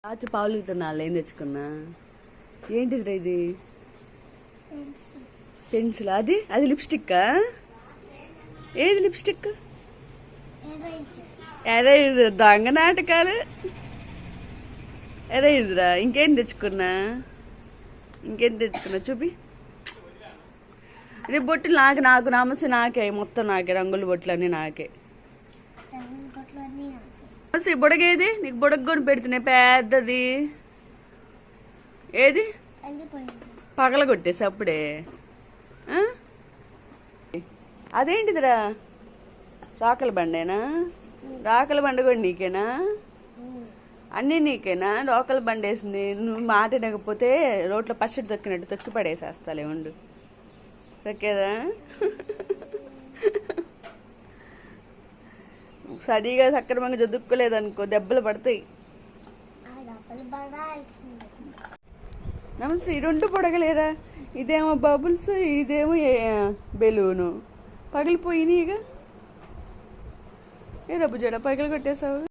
రాత్రి పావులుగుతున్నాళ్ళు ఏం తెచ్చుకున్నా. ఏంటిదిరా ఇది? పెన్సిల్. అది అది లిప్స్టిక్కా? ఏది లిప్స్టిక్? ఎరైజర్. దొంగ నాటకాలు. ఎరైజరా. ఇంకేం తెచ్చుకున్నా చూపి. రేపు బొట్టులు నాకు నమస్తే నాకే, మొత్తం నాకే, రంగుల బొట్లు అన్నీ నాకే. బుడగేది? నీకు బుడగ కొని పెడుతున్నాయి పెద్దది. ఏది? పగల కొట్టేసి అప్పుడే. అదేంటిదిరా? రాకల బండేనా? రాకల బండ కూడా నీకేనా? అన్నీ నీకేనా? లోకల్ బండి వేసింది. నువ్వు మాట వినకపోతే రోడ్లో పచ్చడి తొక్కినట్టు తొక్కి పడేసేస్తాలే. ఉండు. తొక్కేదా? సరిగా సక్రమంగా చదువుకోలేదనుకో దెబ్బలు పడతాయి. నమస్తే. ఈ రెండు పొడగలేరా? ఇదేమో బబుల్స్, ఇదేమో బెలూను. పగిలిపోయినాయిగా. ఏ రబ్బు జడ పగిలి కొట్టేసావు.